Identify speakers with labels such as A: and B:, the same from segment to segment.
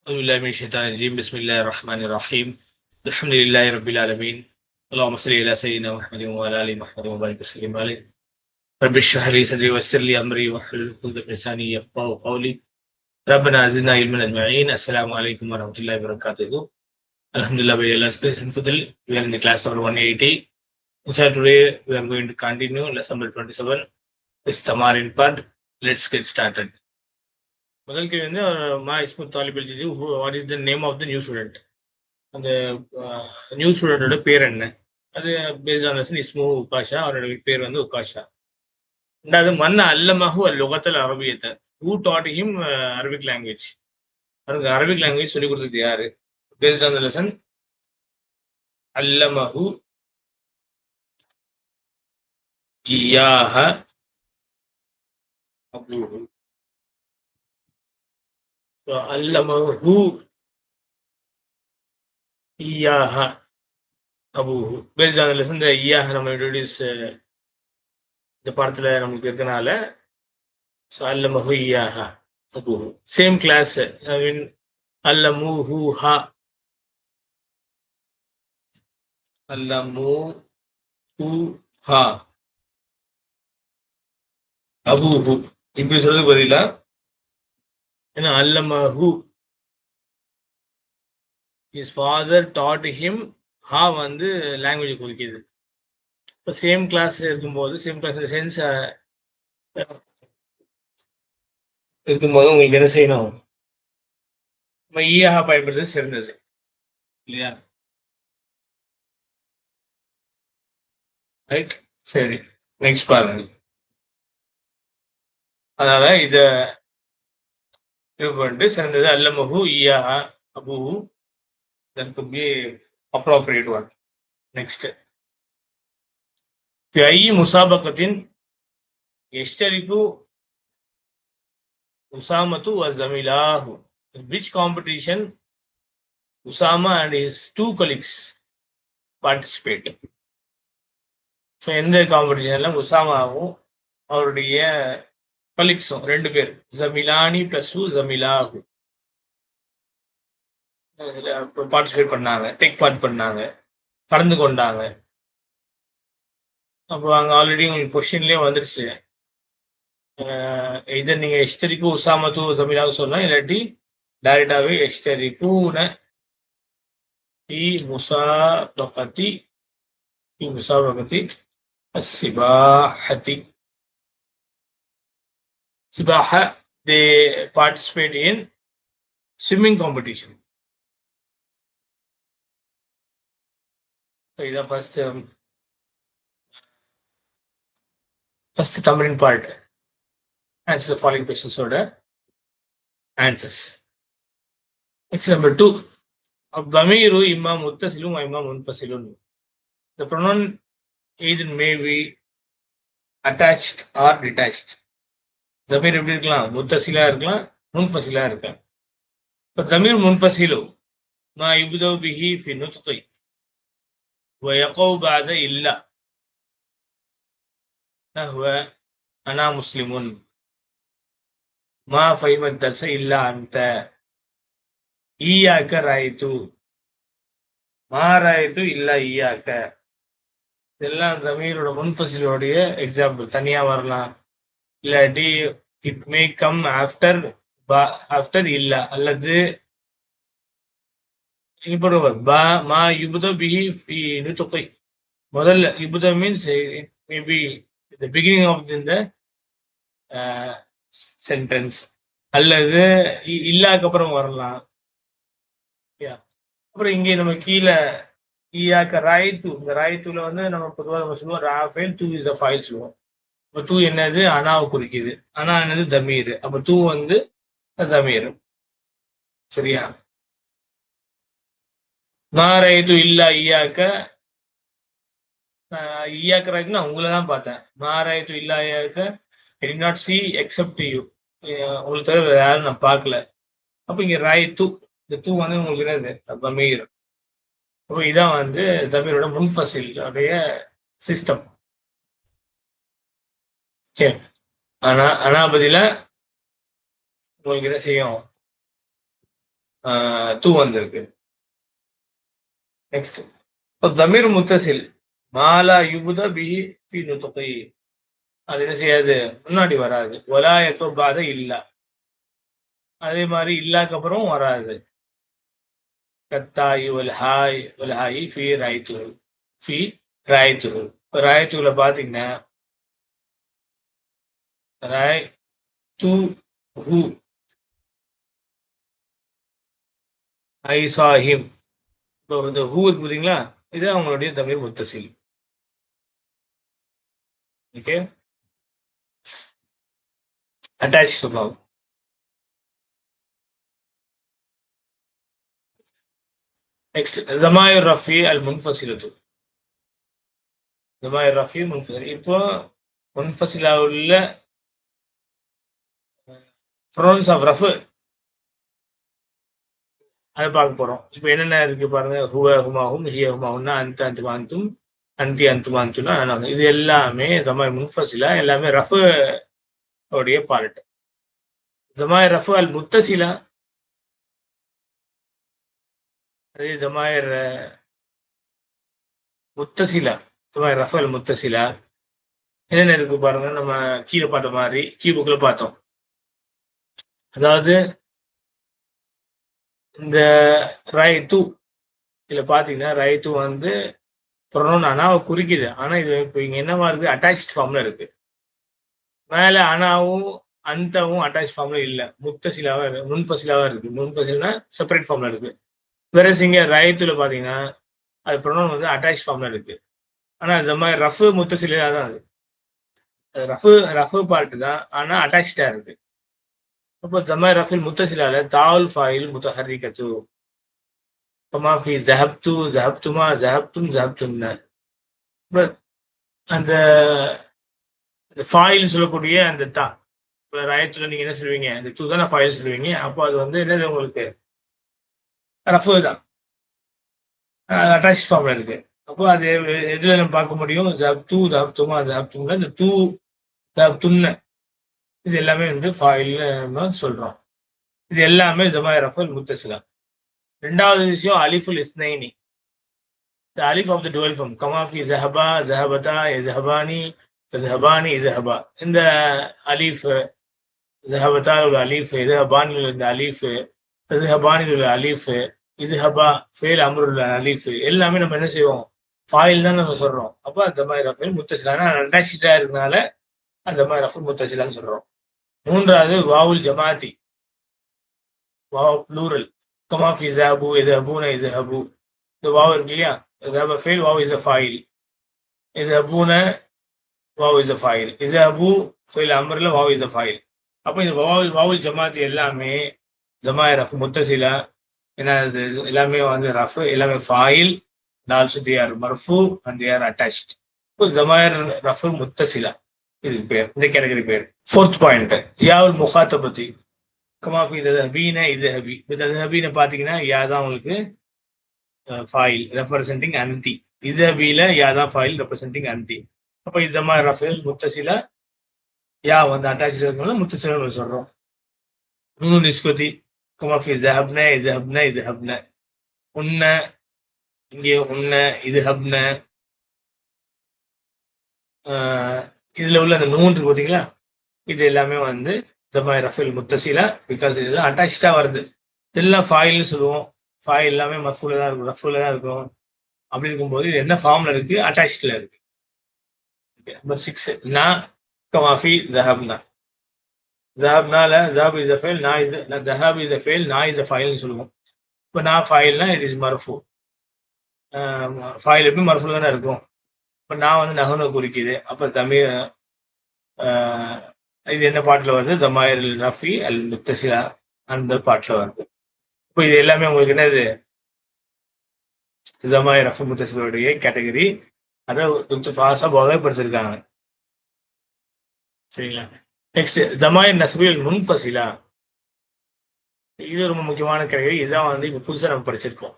A: أعوذ بالله من الشيطان الرجيم بسم الله الرحمن الرحيم الحمد لله رب العالمين اللهم صل على سيدنا محمد وعلى آل محمد وبارك وسلم عليه رب اشرح لي صدري ويسر لي أمري واحلل عقدة من لساني يفقهوا قولي ربنا زدنا علما أجمعين السلام عليكم ورحمة الله وبركاته Alhamdulillah by Allah's grace and fadl we are in the class number 180. Inshallah today we are going to continue lesson number 27 this Samarin part. Let's get started. முதல் கேள்வி வந்து மா இஸ்மு தாலிபுல் ஜிதி what is the name of the new student அந்த new ஸ்டூடெண்டோட பேர் என்ன அது பேஸ்ட் ஆன் லெசன் இஸ்மு உகாஷா அவரோட பேர் வந்து உகாஷா ரெண்டாவது மன்ன அல்லமஹு லுகத்தல் அரபியத்தை who taught him Arabic language அவருக்கு அரபிக் லாங்குவேஜ் சொல்லி கொடுத்தது யாரு பேஸ்ட் ஆன் த லெசன் அல்லமஹு இயாஹ அபூஹு அல்லமஹு இயாஹ அபூஹு பேஸ்ட் ஆன் த லெசன் இந்த இயாஹ நம்ம இன்ட்ரோடியூஸ் இந்த படத்துல நமக்கு இருக்கனால அல்லமஹு இயாஹ அபூஹு சேம் கிளாஸ் ஐ மீன் அல்லமுஹு ஹா அல்லமுஹு ஹா அபூஹு இப்படி சொல்றது பதிலா ஏன்னா அல்லமஹு ஹிஸ் ஃபாதர் டாட் ஹிம் ஹா வந்து லாங்குவேஜ் குறிக்குது. இப்போ சேம் கிளாஸ் இருக்கும்போது சேம் கிளாஸ் சென்ஸ் இருக்கும்போது உங்களுக்கு என்ன செய்யணும் நம்ம ஈயாக பயன்படுத்துறது சிறந்தது இல்லையா? ரைட், சரி நெக்ஸ்ட் பாருங்க. அதனால இத இது பண்ணிட்டு சிறந்தது அல்லமஹு ஈயாக அபூஹு that could be appropriate one. Next, في أي مسابقة يشترك أسامة وزميلاه? In which competition Usama and his two colleagues participate? So எந்த காம்படிஷன்ல உசாமாவும் அவருடைய கலீக்ஸும் ரெண்டு பேர் ஜமிலானி பிளஸ் ஜமிலாஹு பார்ட்டிசிபேட் பண்ணாங்க, டேக் பார்ட் பண்ணாங்க, கலந்து கொண்டாங்க. அப்போ அங்கே ஆல்ரெடி உங்களுக்கு கொஸ்டின்லேயே வந்துருச்சு. இதை நீங்க எஷ்டரிக்கு உசாமத்து ஜமீலாக சொல்லலாம், இல்லாட்டி டைரக்டாவே எஷ்டரிக்குன முசாபகத்தி சிபாஹதி சிபாஹ they participate in swimming competition. So இதான் first தமிழின் part. Answer the following questions order answers. Next, number 2. Ad-dhamiru imma muttasilun wa imma munfasilun. The pronoun either may be attached or detached. தமீர் எப்படி இருக்கலாம்? முத்தசிலா இருக்கலாம், முன்ஃபசிலா இருக்கலாம். இப்போ தமீர் முன்ஃபசிலு மா யுப்தவு பிஹி ஃபி நுத்கி வ யகவு பஅத இல்லா நஹ்வ அனா முஸ்லிமுன் மா ஃபஹிமத் தர்ஸ இல்லா அன்த ஈயாக்க ராய்து மா ராய்து இல்லா ஈயாக்க. இதெல்லாம் தமீரோட முன்ஃபசிலோடைய எக்ஸாம்பிள். தனியா வரலாம், இல்லாட்டி இட் மே கம் ஆஃப்டர் இல்லா அல்லது மா யுபுத பிஹி ஃபி நுத்கி. முதல்ல யுபுத means it may be the beginning of the sentence, அல்லது இல்லாக்கு அப்புறம் வரலாம். அப்புறம் இங்கே நம்ம கீழே ஈயாக்க ராய்து, இந்த ராய்த்துல வந்து நம்ம பொதுவாக நம்ம சொல்லுவோம் ராஃபேல் தூ இஸ் த ஃபைல் சொல்லுவோம். இப்போ தூ என்னது? அனாவை குறிக்குது. அனா என்னது? தமீர். அப்ப தூ வந்து தமீர். சரியா? மாராய்து இல்லா ஈயாக்க, ஈயாக்க ராய்துன்னா உங்களை தான் பார்த்தேன். மாராய்து இல்லா ஈயாக்க I did not see except you. உங்களுக்கு தவிர வேற யாரும் நான் பார்க்கல. அப்ப இங்க ராய்து, இந்த தூ வந்து உங்களுக்கு என்னது? தமீர். அப்போ இதான் வந்து தமீரோட முன்ஃபசில் உடைய சிஸ்டம். சரி, ஆனா பதில உங்களுக்கு என்ன செய்யும்? தூ வந்திருக்கு. நெக்ஸ்ட் தமீர் முத்தசில் மாலா யுபுதா பிஹி ஃபி நுத்கி, அது என்ன செய்யாது, முன்னாடி வராது. வலா யதுபாத இல்லா, அதே மாதிரி இல்லாக்கு அப்புறம் வராது. கத்தாயி வல் ஹாய் ஃபி ரைத்துஹு, ஃபி ரைத்துஹு. ராய்த்துல பாத்தீங்கன்னா ராய் து ஹு ஐ சா ஹிம். இப்போ இந்த ஹூ இருக்கு பார்த்தீங்களா, இது அவங்களுடைய தமீர் முத்தசில். ஓகே, அட்டாச் சொல்லுவாங்க. நெக்ஸ்ட் ஜமாயிர் ரஃபி அல் முன்ஃபசிலத்து. ஜமாயிர் ரஃபி முன்ஃபசில். இப்போ முன்ஃபசிலா உள்ள ப்ரொனவுன்ஸ் ஆஃப் ரஃப் அதை பார்க்க போறோம். இப்போ என்னென்ன இருக்கு பாருங்க. ஹுவ ஹுமாஹும், ஹிய ஹுமாஹுன்னா, அந்த அந்துமா அந்தும், அந்தி அந்துமா அந்துனா, இது எல்லாமே ஜமாயிர் முன்ஃபசிலா, எல்லாமே ரஃப் உடைய பார்ட். ஜமாயிர் ரஃப் அல் முத்தசிலா, அதே ஜமாயிர் முத்தசிலா, ஜமாயிர் ரஃப் அல் முத்தசிலா என்னென்ன இருக்கு பாருங்க. நம்ம கீழே பார்த்த மாதிரி கீ புக்ல பார்த்தோம். அதாவது இந்த ரைத்து இதுல பாத்தீங்கன்னா ரைத்து வந்து ப்ரொனவுன் அனாவை குறிக்குது. ஆனா இது இப்போ இங்க என்னவா இருக்கு, அட்டாச் ஃபார்ம்ல இருக்கு. மேல அனாவும் அந்தவும் அட்டாச் ஃபார்ம்ல இல்ல, முத்தசிலாவா இருக்கு, முன்ஃபசிலாவா இருக்கு. முன்ஃபசில்னா செப்பரேட் ஃபார்ம்ல இருக்கு. வேற இங்க ரைத்துல பாத்தீங்கன்னா அது ப்ரொனவுன் வந்து அட்டாச் ஃபார்ம்ல இருக்கு. ஆனா இந்த மாதிரி ரஃப் முத்தசிலா தான் அது. ரஃப் பார்ட் தான், ஆனா அட்டாச்சா இருக்கு. அப்போ ஜமாயிர் ரஃபில் முத்தசிலால தாவுல் ஃபாயில் முத்தஹர்ரிகத்து கமா ஃபி ஸஹப்து ஸஹப்துமா ஸஹப்தும் ஸஹப்துன்ன. அந்த ஃபாயில் சொல்லக்கூடிய அந்த தா, இப்போ ராயத்துல நீங்க என்ன சொல்லுவீங்க, அந்த தூ தானே ஃபாயில் சொல்லுவீங்க. அப்போ அது வந்து என்னது, உங்களுக்கு ரஃபு தான், அட்டாச் ஃபார்ம்ல இருக்கு. அப்போ அது எதுல நம்ம பார்க்க முடியும், ஸஹப்து ஸஹப்துமா ஸஹப்தும்ல இந்த தூ ஸஹப்துன்ன இது எல்லாமே வந்து ஃபாயில்னு நம்ம சொல்றோம். இது எல்லாமே ஜமாயிர் ரஃபுல் முத்தசிலா. ரெண்டாவது விஷயம் அலிஃபுல் இஸ்னைனி, the alif of the dual form. Kama fi zahaba, zahabata, yazhabani, tazhabani, izhaba. இந்த அலிஃப் ஜஹபதா உள்ள அலிஃப், izhabani உள்ள அலிஃப், தஸ்ஹபானி உள்ள அலிஃப், இஸ்ஹபா ஃபேல் அம்ரு உள்ள அலிஃப், எல்லாமே நம்ம என்ன செய்வோம், ஃபாயில் தான் நம்ம சொல்றோம். அப்போ அந்த மாதிரி ரஃபுல் முத்தசிலானா அட்டாச்சா இருக்கனால அந்த மாதிரி ரஃபுல் முத்தசிலான்னு சொல்றோம். மூன்றாவது வாவுல் ஜமாத்தி, வாவ் ப்ளூரல். கமா ஃபி ஸஹபு, இஸ்ஹபூன, இஸ்ஹபு. இந்த வாவ் இருக்கு இல்லையா, ذهب فعل واو is a file, يذهبون واو is a file, يذهبوا فعل امر ல واو is a file. அப்ப இந்த வாவுல் ஜமாத் எல்லாமே ஜமாயிர் ரஃப் முத்தசிலா. ஏன்னா எல்லாமே வந்து ரஃப், எல்லாமே ஃபாயில், ஆல்சோ தே ஆர் மர்ஃபூ அண்ட் தே ஆர் அட்டாச்ட். இப்போ ஜமாயிர் ரஃப் முத்தசிலா இது பேர், இந்த கேட்டகரி பேர். ஃபோர்த் பாயிண்ட் யாவுல் முகாத்தபத்தி கமா ஃபி தஹபீன இத்ஹபி. இப்போ தஹபீன பாத்தீங்கன்னா யா தான் உங்களுக்கு ஃபாயில் ரெப்ரசென்டிங் அந்தி, இஸ்ஹபில யா தான் ஃபாயில் ரெப்ரசென்டிங் அந்தி. அப்போ இது ஜமாயிர் ரஃபில் முத்தசிலா, யா வந்து அட்டாச் இருக்கனால முத்தசிலான்னு சொல்றோம். நூனு நிஸ்பதி கமா ஃபி ஸஹப்ன இஸ்ஹப்ன இஸ்ஹப்ன, உன்ன இங்கே உன்ன இதுஹப்ன. இதுல உள்ள அந்த நூன் இருக்கு பார்த்தீங்களா, இது எல்லாமே வந்து ஜமாயிர் ரஃபில் முத்தசிலா. பிகாஸ் இதெல்லாம் அட்டாச்சா வருது. இதெல்லாம் ஃபாயில்னு சொல்லுவோம். ஃபாயில் எல்லாமே மர்ஃபூல தான் இருக்கும், ரஃபூல தான் இருக்கும். அப்படி இருக்கும்போது இது என்ன ஃபார்ம்ல இருக்கு, அட்டாச்ல இருக்கு. நம்பர் 6 நா கமா ஃபி ஸஹப்னா. ஸஹப்னால ஸஹப் இஸ் a ஃபைல், நா இஸ் ஸஹப் இஸ் a ஃபைல், நா இஸ் a ஃபைல்னு சொல்லுவோம். இப்போ நா ஃபைல்னா இட் இஸ் மர்ஃபூ. ஃபைல் எப்படி மர்ஃபூல தானே இருக்கும். இப்போ நான் வந்து நஹ்னு குறிக்குது. அப்போ தமீர் இது என்ன பாட்டில் வருது, ஜமாயிர் ரஃபி அல் முத்தசிலா அந்த பாட்டில் வருது. இப்போ இது எல்லாமே உங்களுக்கு என்னது, ஜமாயிர் ரஃபி முத்தசிலுடைய கேட்டகரி. அதை கொஞ்சம் ஃபாஸ்டா வகைப்படுத்திருக்காங்க. சரிங்களா. நெக்ஸ்ட் ஜமாயிர் நஸ்பில் முன்ஃபசிலா, இது ரொம்ப முக்கியமான கேட்டகரி. இதுதான் வந்து இப்போ புதுசாக நம்ம படிச்சிருக்கோம்.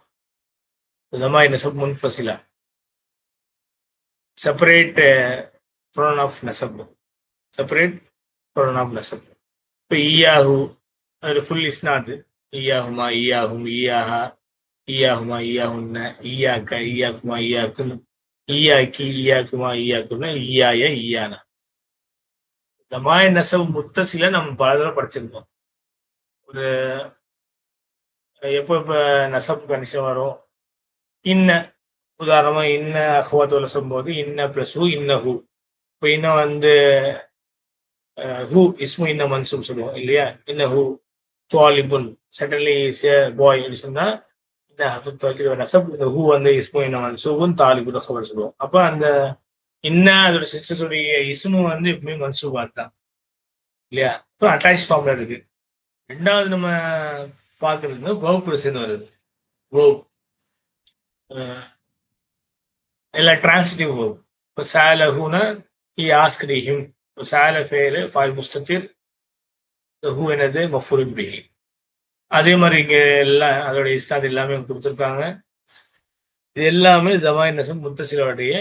A: ஜமாயிர் நஸ்ப் முன்ஃபசிலா, செப்பரேட் ப்ரோனவுன் ஆஃப் நஸப், செப்பரேட் ப்ரோனவுன் ஆஃப் நஸப். இப்போ இயாஹு அது ஃபுல் இஸ்னாத், ஈயாஹுமா ஈயாஹும் ஈயாஹா ஈயாஹுமா ஈயாஹுன்ன ஈயாக்க ஈயாக்குமா ஈயாக்கும் ஈயாக்கி ஈயாக்குமா ஈயாக்குன்னா ஈயாய ஈயானா. தமாய நெசவு முத்தசில நம்ம பல தடவை படிச்சிருக்கோம். ஒரு எப்போ எப்ப நெசப்பு கண்டிஷன் வரும்? இன்ன உதாரணமா இன்ன அஹ்வாத்தோல சொல்லும்போது இன்ன பிளஸ் ஹூ இன்ன ஹூ. இப்போ இன்னும் வந்து ஹூ இஸ்மு இன்ன மன்சூப் சொல்லுவோம் இல்லையா? இன்ன ஹூ துவாலிபுன் சடன்லி இஸ் எ பாய் அப்படின்னு சொன்னா இன்ன ஹஃபத் துவக்கிற நெசப். இந்த ஹூ வந்து இஸ்மு இன்ன மன்சூபுன் தாலிபுன் ஹபர் சொல்லுவோம். அப்போ அந்த இன்ன அதோட சிஸ்டருடைய இஸ்மு வந்து எப்பவுமே மன்சூபாத் தான் இல்லையா? இப்போ அட்டாச் ஃபார்ம்ல இருக்கு. ரெண்டாவது நம்ம பார்க்கறது வேர்ப்ல சேர்ந்து வருது. வேர்ப் இல்ல டிரான்சிட்டிவ் வேர்ப். இப்போ சாலஹுனா ஹி ஆஸ்க்ட் ஹிம். இப்போ சால ஃபேல் ஃபாயில் முஸ்தத்திர், ஹூ என்னது மஃபூல் பிஹி. அதே மாதிரி இங்க எல்லாம் அதோட இஸ்தாத் எல்லாமே கொடுத்துருக்காங்க. இது எல்லாமே ஜமாய் நசப் முத்தசிலோடைய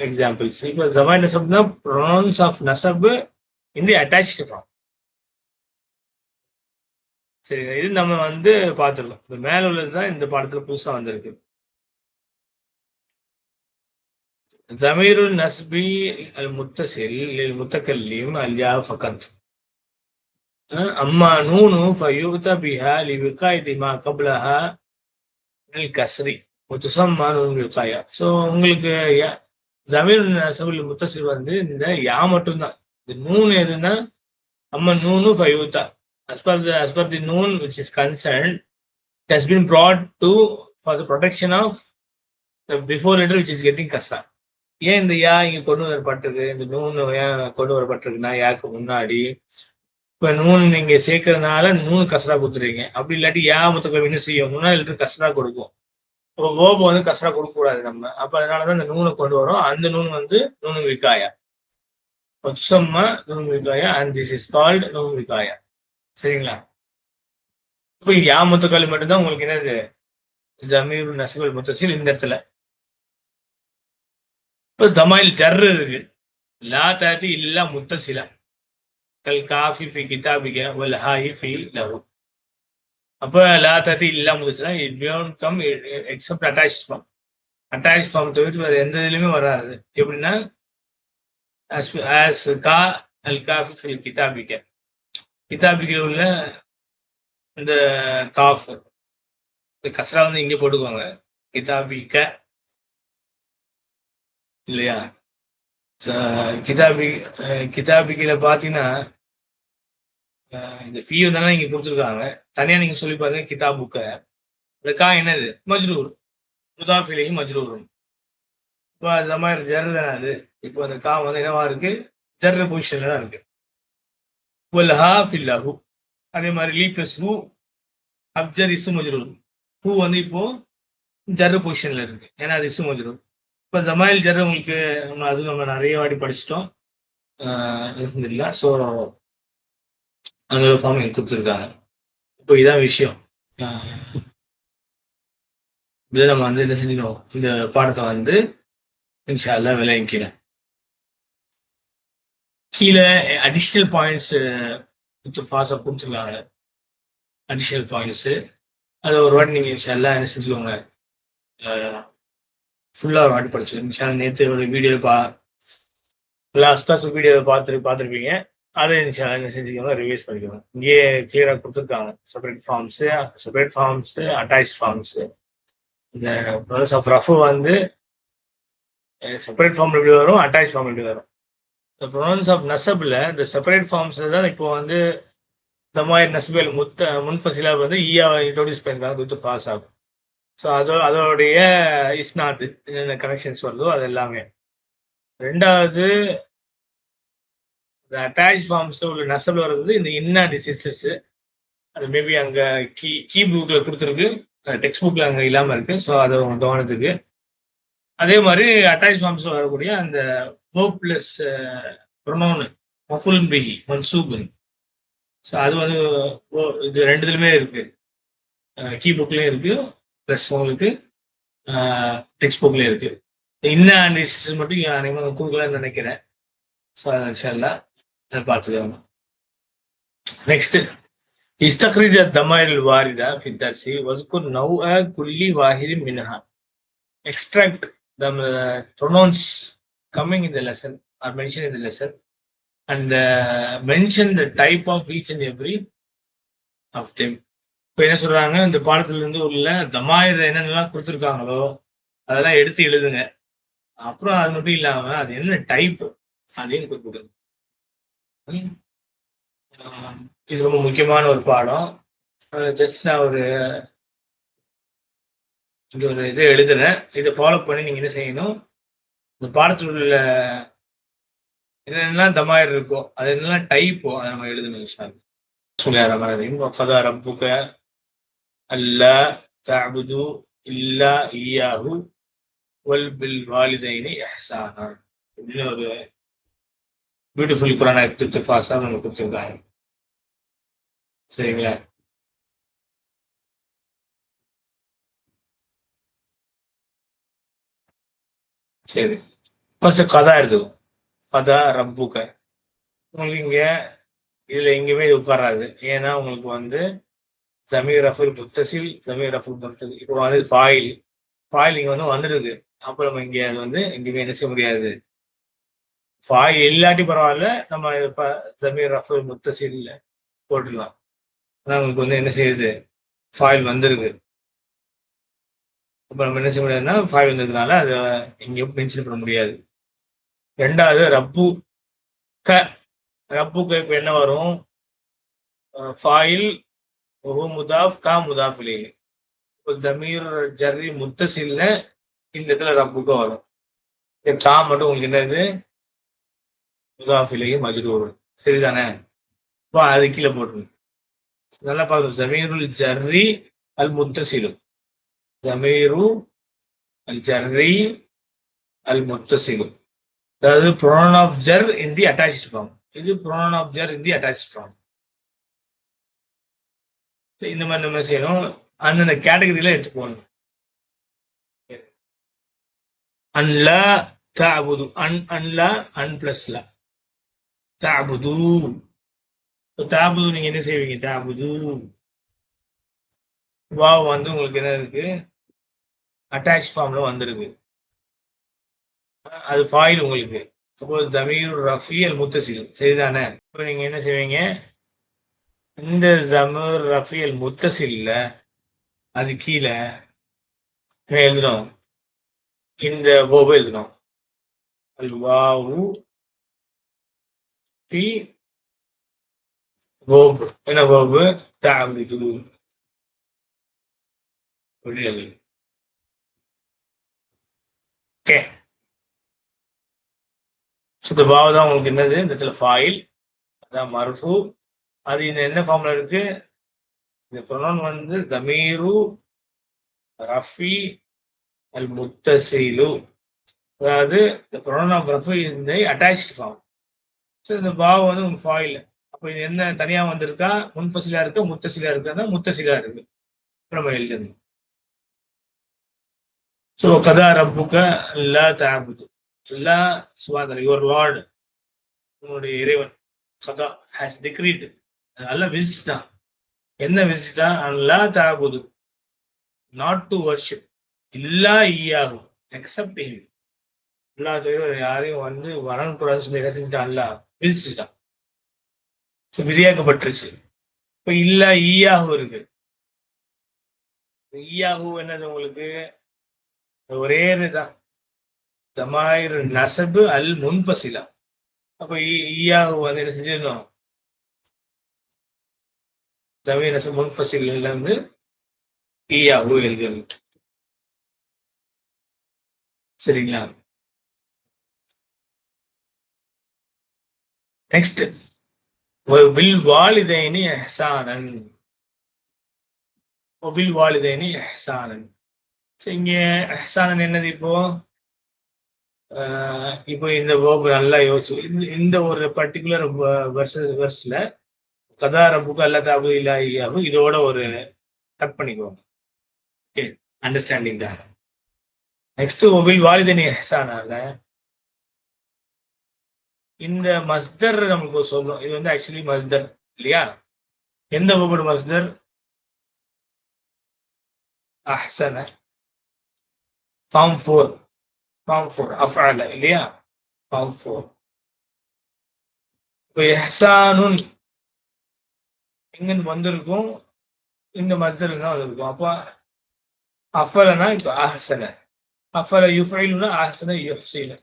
A: எக்ஸாம்பிள்ஸ். இப்போ ஜமாய் நசப்னா ப்ரொனவுன்ஸ் ஆஃப் நசப் இந்த அட்டாச்டு ஃபார்ம். சரிங்க, இது நம்ம வந்து பார்த்துருக்கோம். இந்த மேல உள்ளதுதான் இந்த பாடத்துல புதுசா வந்திருக்கு. ضمير النسب المتصل للمتكلم الياء فقط. أما نون فيؤتى بها لوقاية ما قبلها من الكسر وتسمى نون الوقاية. ஸோ உங்களுக்கு ضمير النسب المتصل வந்து இந்த யா மட்டும்தான். இந்த நூன் எதுன்னா அம்மா நூனு ஃபயூத்தா. as per the noon which is concerned, it has been brought to for the protection of the before letter which is getting kasra. ஏன் இந்த யா இங்க கொண்டு வரப்பட்டிருக்கு? இந்த நூன் ஏன் கொண்டு வரப்பட்டிருக்குன்னா யாருக்கு முன்னாடி இப்ப நூன் நீங்க சேர்க்கறதுனால நூன் கசரா கொடுத்துறீங்க. அப்படி இல்லாட்டி யா முத்தகம் என்ன செய்யும்? முன்னாடி இருக்கிற கசரா கொடுக்கும். இப்போ கோபு வந்து கசரா கொடுக்க கூடாது நம்ம. அப்ப அதனாலதான் இந்த நூனை கொண்டு வரோம். அந்த நூன் வந்து நூனு விகாயா, உத்சம்மா நூனு விகாயா, அண்ட் திஸ் இஸ் கால்ட் நூனு விகாயா. சரிங்களா? இப்போ யா முத்தக்காலி மட்டும்தான் உங்களுக்கு என்னது ஜமீர் நஸ்பல் முத்தசில் இந்த இடத்துல. இப்போ தமாயில் ஜர்ரு இருக்கு. லா தாத்தி இல்லா முத்தசிலா கல் காஃபி ஃபி கிதாபிக வல் ஹாயி ஃபி லஹு. அப்போ லா தாத்தி இல்லா முத்தசிலா it don't come except attached form. Attach form தவிர்த்து வேறு எந்த இதுலையுமே வராது. எப்படின்னா as கா அல் காஃபி ஃபி கிதாபிக, கிதாபிக உள்ள இந்த காஃப் கஸ்ரா வந்து இங்கே போட்டுக்குவாங்க கிதாபிக இல்லையா? கிதாபிக்கில பார்த்தீங்கன்னா இந்த ஃபீ தானே இங்க கொடுத்துருக்காங்க. தனியா நீங்க சொல்லி பாருங்க கிதாபுக்க. இந்த கா என்னது? மஜ்ரூர், முதாஃபிலைஹி மஜ்ரூரும். இப்போ அந்த மாதிரி ஜர்ரு தானே அது. இப்போ அந்த கா வந்து என்னவா இருக்கு? ஜர்ரு பொசிஷன்ல தான் இருக்கு. வல்ஹா ஃபில்லஹு. அதே மாதிரி லீ பிளஸ் ஹூ அப்ஜர் இசு மஜ்ரூர். ஹூ வந்து இப்போ ஜர்ரு பொசிஷன்ல இருக்கு, ஏன்னா அது இசு மஜ்ரூர். இப்போ ஜமாயில் ஜர்ரு உங்களுக்கு நம்ம நிறைய வாட்டி படிச்சிட்டோம் இல்லை. ஸோ அந்த ஃபார்ம் எனக்கு கொடுத்துருக்காங்க. இப்போ இதான் விஷயம். இதை நம்ம வந்து என்ன செஞ்சிடும், இந்த பாடத்தை வந்து இன்ஷா அல்லாஹ் விளங்கிக்கிறேன். கீழே அடிஷ்னல் பாயிண்ட்ஸ் ஃபாஸ்டாக கொடுத்துருக்காங்க. அடிஷ்னல் பாயிண்ட்ஸு அது ஒரு வாட்டி நீங்கள் இன்ஷா அல்லாஹ் என்ன செஞ்சுக்கோங்க, ஃபுல்லாக ஒரு வாட்டி படிச்சு இன்ஷா அல்லாஹ். நேற்று ஒரு வீடியோ லாஸ்ட்டாக வீடியோவை பார்த்துருப்பீங்க. அதை இன்ஷா அல்லாஹ் என்ன செஞ்சுக்கோங்க, ரிவைஸ் பண்ணிக்கோங்க. இங்கேயே கிளியராக கொடுத்துருக்காங்க செப்பரேட் ஃபார்ம்ஸு அட்டாச் ஃபார்ம்ஸு. இந்த ப்ராசஸ் ஆஃப் ரஃபு வந்து செப்பரேட் ஃபார்ம் எப்படி வரும், அட்டாச் ஃபார்ம் எப்படி வரும். இந்த ப்ரொனவுன்ஸ் ஆஃப் நசபில் இந்த செப்பரேட் ஃபார்ம்ஸ் தான் இப்போ வந்து இந்த மாதிரி நசபில் முன்ஃபசிலா வந்து ஈயா இன்ட்ரோடியூஸ் பண்ணியிருக்காங்க வித் ஃபாஸ் ஆகும். ஸோ அதோடைய இஸ்னாத்து என்னென்ன கனெக்ஷன்ஸ் வருதோ அது எல்லாமே. ரெண்டாவது இந்த அட்டாச் ஃபார்ம்ஸ்ல உள்ள நசபில் வர்றது இந்த இன்னா டிசீசஸ். அது மேபி அங்கே கீ புக்கில் கொடுத்துருக்கு, டெக்ஸ்ட் புக்கில் அங்கே இல்லாமல் இருக்குது. ஸோ அதை கவனத்துக்கு. அதே மாதிரி அட்டாச் ஃபார்ம்ஸில் வரக்கூடிய அந்த வேர்ப் பிளஸ் ப்ரொனவுன் மஃபுல் பிஹி மன்சூபுன். ஸோ அது வந்து இது ரெண்டுத்துலையுமே இருக்குது. கீ புக்லேயும் இருக்குது, ப்ளஸ் உங்களுக்கு டெக்ஸ்ட் புக்லேயும் இருக்குது. இன்ன அண்ட் மட்டும் அனைவரும் கொடுக்கலான்னு நினைக்கிறேன். ஸோ அது இன்ஷா அல்லாஹ் அதை பார்த்துக்கோங்க. Next استخرج الضمائر الواردة في الدرس واذكر نوع كل واحد منها. Extract the pronouns coming in the lesson or mentioned in the lesson and mention the type of each and every of them. இப்போ என்ன சொல்றாங்க, இந்த பாடத்துல இருந்து உள்ள தமாயிர் என்னென்னலாம் கொடுத்துருக்காங்களோ அதெல்லாம் எடுத்து எழுதுங்க. அப்புறம் அது மட்டும் இல்லாம அது என்ன டைப் அதையும் குறிப்பிடுங்க. இது ரொம்ப முக்கியமான ஒரு பாடம். ஜஸ்ட் நான் இங்க ஒரு இது எழுதுனேன். இதை ஃபாலோ பண்ணி நீங்க என்ன செய்யணும், இந்த பாடத்தில் உள்ள என்னென்னலாம் தமாயிர் இருக்கோ அது என்னெல்லாம் டைப்போ அதை நம்ம எழுதணும். وقضى ربك ألا تعبدوا إلا إياه وبالوالدين إحسانا. இன்னும் ஒரு பியூட்டிஃபுல் குரான் ஆயத்து ஃபாஸா நம்ம கொடுத்துருக்காங்க. சரிங்களா? சரி, ஃபர்ஸ்ட் கதா எடுத்துக்கும். கதா ரப்புக்க உங்களுக்கு இங்க இதுல எங்கேயுமே இது உட்காராது. ஏன்னா உங்களுக்கு வந்து ஜமீர் ரஃபுல் முத்தசில், ஜமீர் ரஃபுல் முத்தசில் இப்போ வந்து ஃபாயில் இங்க வந்து வந்துருக்கு. அப்புறம் நம்ம இங்க அது வந்து எங்கேயுமே என்ன செய்ய முடியாது. ஃபாயில் இல்லாட்டி பரவாயில்ல, நம்ம ஜமீர் ரஃபுல் முத்தசில் போட்டுடலாம். ஆனா உங்களுக்கு வந்து என்ன செய்யுது, ஃபாயில் வந்திருக்கு. அப்ப நம்ம என்ன செய்ய முடியாதுன்னா ஃபாயில் வந்ததுனால அதை எங்கேயும் மென்ஷன் பண்ண முடியாது. ரெண்டாவது ரப்பு க, ரப்புக்கு இப்ப என்ன வரும், ஃபாயில் முதாஃப் கா முதாஃப் இலைஹி. ஜமீர் ஜர்ரி முத்தசில்ல இந்த இடத்துல ரப்புக்கு வரும். கா மட்டும் உங்களுக்கு என்னது, முதாஃப் இலைஹி மஜ்ரூர். சரிதானே? இப்போ அது கீழே போட்டுருங்க. நல்லா பார்க்கணும். ஜமீருல் ஜர்ரி அல் முத்தசிலு, ஜமீரு அல் ஜர்ரி அல் முத்தசிலு, அதாவது ப்ரொனவுன் ஆஃப் ஜர் இன் தி அட்டாச்ட் ஃபார்ம். இது ப்ரொனவுன் ஆஃப் ஜர் இன் தி அட்டாச்ட் ஃபார்ம். இந்த மாதிரி நம்ம செய்யணும். அந்தந்த கேட்டகரியில எடுத்து போகணும். அன்லா தஅபுது, அன்லா அன் பிளஸ்ல தஅபுது. தஅபுது நீங்க என்ன செய்வீங்க, தஅபுது வாவ் வந்து உங்களுக்கு என்ன இருக்கு, அட்டாச் ஃபார்ம்ல வந்திருக்கு. அது ஃபாயில் உங்களுக்கு. சப்போஸ் ஜமீர் ரஃபி அல் முத்தசில். சரிதானே? இப்போ நீங்க என்ன செய்வீங்க, இந்த ஜமீர் ரஃபி அல் முத்தசில்ல அது கீழே எழுதணும், இந்த போபு எழுதணும். அல் வாவு ஃபி போப், என்ன போபு, தஅபுது. ஓகே, இந்த வாவ் தான் உங்களுக்கு என்னது, இந்த இடத்துல ஃபாயில், அதான் மர்ஃபு. அது இந்த என்ன ஃபார்ம்ல இருக்கு, இந்த ப்ரொனவுன் வந்து தமீரு ரஃபி அல் முத்தசிலு, அதாவது இந்த ப்ரொனவுன் ஆஃப் ரஃபி இந்த அட்டாச்ட் ஃபார்ம். ஸோ இந்த வாவ் வந்து உங்க ஃபாயில். அப்போ இது என்ன தனியா வந்திருக்கா, முன்ஃபசிலா இருக்கா, முத்தசிலா இருக்கா, முத்தசிலா இருக்கு. நம்ம எழுதணும். ஸோ கதா ரப்புக்க அல்லா தஅபுது, அல்லா சுப்ஹானஹு, யுவர் லார்ட், உன்னுடைய இறைவன், கதா ஹஸ் டிக்ரீட், அல்லா விசிட்டா. என்ன விசிட்டா, அல்லா தஅபுது, நாட் டு வர்ஷிப், இல்லா ஈயாஹு, எக்ஸப்ட் ஹிம். அல்லா தவிர யாரையும் வந்து வரக்கூடாதுன்னு சொல்லி என்ன செஞ்சுட்டான், அல்லா விதிச்சுட்டான். விதியாக்கப்பட்டுருச்சு. இப்ப இல்லா ஈயாஹு இருக்கு. ஈயாஹு என்னது உங்களுக்கு, ஒரே இதுதான், தமாயிர் நசபு அல் முன்ஃபசிலா. அப்ப ஈயாஹு வந்து என்ன செஞ்சிடணும், தமீர் நசபு முன்ஃபசில்ல இருந்து ஈயாஹு எழுதணும். சரிங்களா? நெக்ஸ்ட் பில் வாலிதைனி இஹ்சானன், பில் வாலிதைனி இஹ்சானன். இங்க இஹ்சானன் என்னது, இப்போ இந்த வேர்ப் நல்லா யோசிச்சு, இந்த ஒரு பர்டிகுலர் வெர்ஸ்ல கதா ரப்புக்கு அல்லா தஅபுது இல்லா இய்யாஹு இதோட ஒரு கட் பண்ணிக்குவாங்க. ஓகே, அண்டர்ஸ்டாண்டிங் தான். நெக்ஸ்ட் பில் வாலிதைனி இஹ்சானால இந்த மஸ்தர் நமக்கு சொல்லும். இது வந்து ஆக்சுவலி மஸ்தர் இல்லையா? எந்த வர்போட மஸ்தர்? அஹ்சன. ஃபார்ம் 4. ஃபார்ம் 4 அஃஅல இல்லையா? ஃபார்ம் 4. இப்போ இஹ்சானுன் எங்கன்னு வந்திருக்கும், இந்த மஸ்தர் தான் வந்திருக்கும். அப்போ அஃபலனா இப்போ அஹ்சன. அஃபல யுஃபைலுனா அஹ்சன யுஹ்சினு.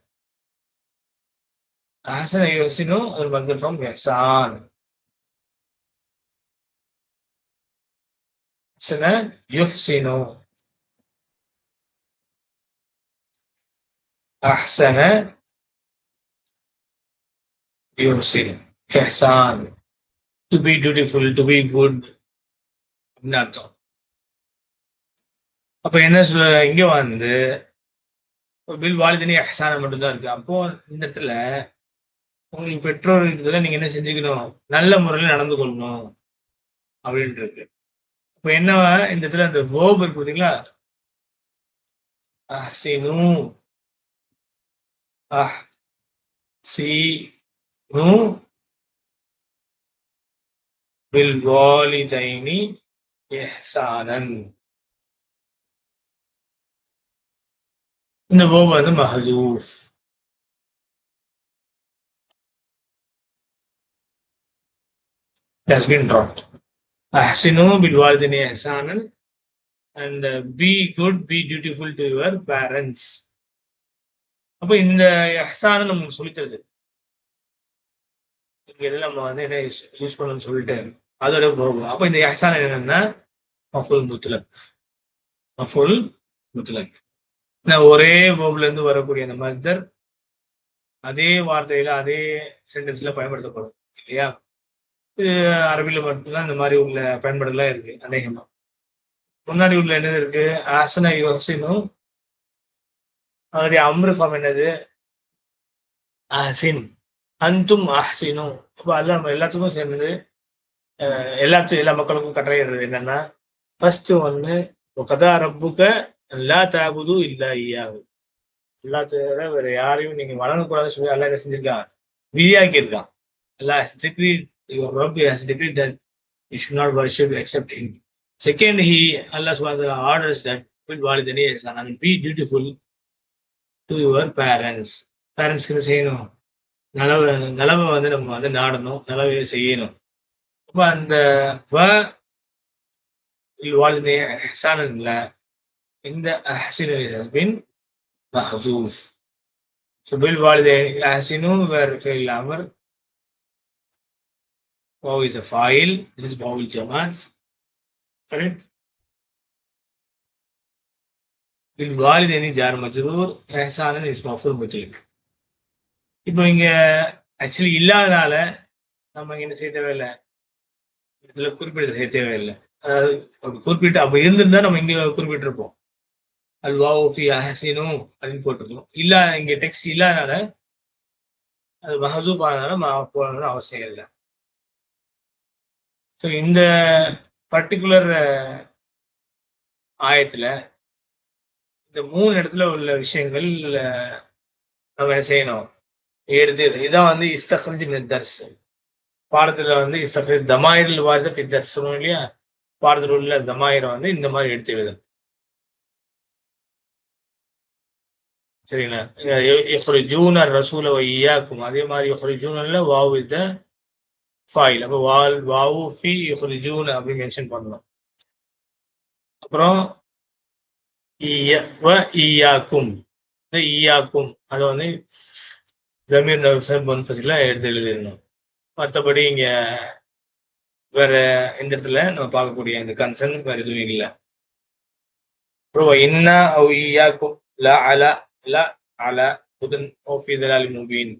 A: அஹ்சன யுஹ்சினு அது மஸ்தர் ஃப்ரம் இஹ்சான். அஹ்சன யுஹ்சினு. அஹ்சன யுஹ்சினு. இஹ்சான். To be beautiful, to be good அப்படின்னு அர்த்தம். அப்ப என்ன சொல்ல இங்க வந்து பில் வாலிதினி இஹ்சான மட்டும்தான் இருக்கு. அப்போ இந்த இடத்துல உங்களுக்கு பெற்றோர் இருக்கிறதுல நீங்க என்ன செஞ்சுக்கணும்? நல்ல முறையில் நடந்து கொள்ளணும் அப்படின்ட்டு இருக்கு. இப்ப என்ன இந்த இடத்துல அந்த வேர்ப் இருக்கு பார்த்தீங்களா? அஹ்சினு. அஹ்சினு பில் வாலிதைனி இஹ்சானன். இந்த வேர்ப் வந்து மஹ்சூஃப். has been dropped. அஹ்சினு பில் வாலிதைனி இஹ்சானன் and be good, be dutiful to your parents. அப்ப இந்த இஹ்சான நமக்கு சொல்லித் தருது. இங்க எல்லாம் நம்ம வந்து என்ன யூஸ் பண்ணணும்னு சொல்லிட்டு அதோட போகும். அப்ப இந்த இஹ்சான் என்னன்னா மஃபூல் முத்லக். மஃபூல் முத்லக். ஒரே வேர்ப்ல இருந்து வரக்கூடிய அந்த மஸ்தர் அதே வார்த்தையில அதே சென்டென்ஸ்ல பயன்படுத்தப்படும் இல்லையா? இது அரபில மட்டும்தான் இந்த மாதிரி உள்ள பயன்பாடுலாம் இருக்கு அநேகமா. முன்னாடி உள்ள என்னது இருக்கு? அஹ்சன யுஹ்சினு. அதோடைய அம்ரு ஃபார்ம் என்னது? அஹ்சின். அன்தும் அஹ்சினு. அப்ப அல்ல நம்ம எல்லாத்துக்கும் சேர்ந்தது எல்லா மக்களுக்கும் கட்டளையிடுறது என்னன்னா, ஃபர்ஸ்ட் ஒண்ணு கதா ரப்புக லா தஅபுது இல்லா இய்யாஹு. அல்லாஹ் தவிர வேற யாரையும் நீங்க வணங்கக்கூடாதுன்னு சொல்லி அல்லாஹ் என்ன செஞ்சிருக்கான்? விதியாக்கி இருக்கான். அல்லாஹ் has decreed, your Rabb has decreed that you should not worship except him. Second, Allah subhanahu wa ta'ala orders that bil walidayni ihsan and be dutiful to your parents. Parents என்ன செய்யணும்? நலவை வந்து நம்ம வந்து நாடணும், நலவை செய்யணும். அப்ப அந்த bil walidayni ihsanல இந்த அஹ்சினு has been mahzuf. So bil walidayni ahsinu where fi'l amr. Waw is a fa'il. This is waw al-jamaat. Correct? bil walidayni jar majroor. ihsanan is maf'ul mutlaq. இப்போ இங்க ஆக்சுவலி இல்லாதனால நம்ம என்ன செய்ய தேவையில்லை, இதுல குறிப்பிட செய்ய தேவையில்லை. அதாவது குறிப்பிட்டு அப்ப இருந்திருந்தா நம்ம இங்க குறிப்பிட்டிருப்போம். அல் வாவு ஃபி அஹ்சினு அப்படின்னு போட்டிருக்கோம். இல்ல இங்க டெக்ஸ்ட் இல்லாதனால அது மஹசூஃப் ஆனதுனால போடணும்னு அவசியம் இல்லை. ஸோ இந்த பர்டிகுலர் ஆயத்துல இந்த 3 இடத்துல உள்ள விஷயங்கள் நம்ம என்ன செய்யணும்? எடுத்து இதான் வந்து இஸ்தக்ரஜ் மின் தர்ஸ். பாடத்துல வந்து இஸ்தக்ரஜ் தமாயிரில் வாரித ஃபி தர்ஸ் சொல்லுவோம் இல்லையா? பாடத்தில் உள்ள தமாயிரை வந்து இந்த மாதிரி எடுத்து எழுதணும். சரிங்களா? யஹ்ருஜூன ரசூல வ இய்யாக்கும். அதே மாதிரி யஹ்ருஜூனல்ல வாவ் இஸ் த ஃபாயில். அப்போ வாவு ஃபி யஹ்ருஜூன அப்படி மென்ஷன் பண்ணணும். அப்புறம் ஈயாக்கும் அதை வந்து ஜமீர் நவ்சர் முன்ஃபஸில எடுத்து எழுதிடணும். மற்றபடி இங்க வேற இந்த இடத்துல நம்ம பார்க்கக்கூடிய இந்த கன்சர்ன் வேற எதுவும் இல்லை. அப்புறம் இன்னா அவ் ஈயாக்கும் லா அலா லா அலா ஹுதன் ஓ ஃபீ தலாலின் முபீன்.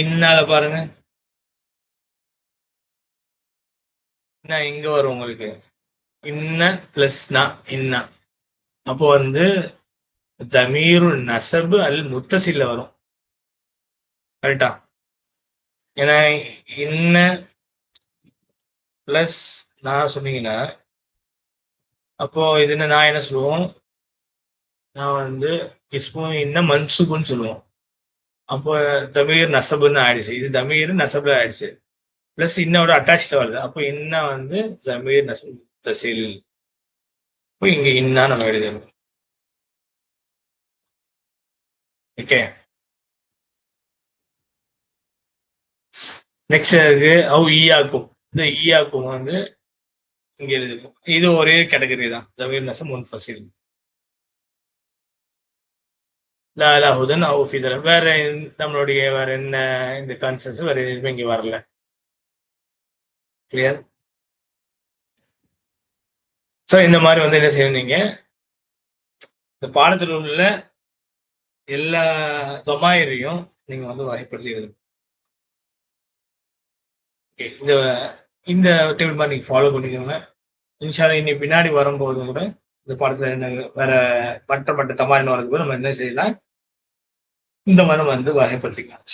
A: இன்னால பாருங்க, இங்க வரும் உங்களுக்கு இன்ன பிளஸ்னா இன்னா. அப்போ வந்து தமீரு நசபு அல் முத்தசில்ல வரும். கரெக்டா? ஏன்னா இன்ன பிளஸ் நான் சொன்னீங்கன்னா அப்போ இது நான் என்ன சொல்லுவோம்? நான் வந்து இஸ்மு இன்ன மன்சூபுன்னு சொல்லுவோம். அப்போ தமீர் நசபுன்னு ஆயிடுச்சு. இது தமீர் நசபுல ஆயிடுச்சு. பிளஸ் இன்னோட அட்டாச்ட் வருது. அப்போ இன்ன வந்து ஜமீர் நசப் முத்தசில். இப்போ இங்க இன்னா நம்ம எழுதணும். ஓகே. நெக்ஸ்ட் இருக்கு அவ் ஈயாக்கும். இந்த ஈயாக்கும் வந்து இங்க எழுதிருக்கும். இது ஒரே கேட்டகரி தான். ஜமீர் நசப் முன்ஃபசில். லா லா ஹுதன் அவ் ஃபி தலல். வேற நம்மளுடைய வேற என்ன இந்த கான்செப்ட்ஸ் வேற எதுவுமே இங்க வரல. கிளியர்? ஸோ இந்த மாதிரி வந்து என்ன செய்யணும் நீங்க இந்த பாடத்தில் உள்ள எல்லா தொமாயிரையும் நீங்க வந்து வகைப்படுத்தி எழுதணும். ஓகே. இந்த இந்த டேபிள் மாதிரி நீங்க ஃபாலோ பண்ணிக்கோங்க. இன்ஷால்லா இனி பின்னாடி வரும்போது கூட இந்த பாடத்துல என்ன வேற மற்ற தமாரின் வரதுக்கு நம்ம என்ன செய்யலாம், இந்த மாதிரி வந்து வகைப்படுத்திக்கலாம்.